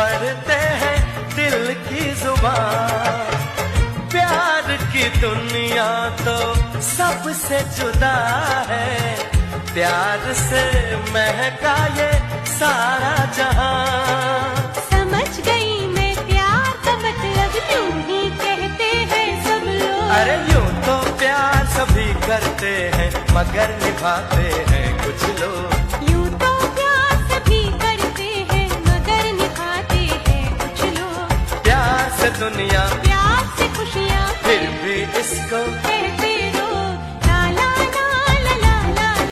पढ़ते हैं दिल की जुबान। प्यार की दुनिया तो सबसे जुदा है, प्यार से महका ये सारा जहां। समझ गई मैं प्यार का मतलब, यूं ही कहते हैं सब लोग। अरे यूं तो प्यार सभी करते हैं, मगर निभाते हैं कुछ लोग। यूं तो प्यार सभी करते हैं, मगर निभाते हैं कुछ लोग। प्यार से दुनिया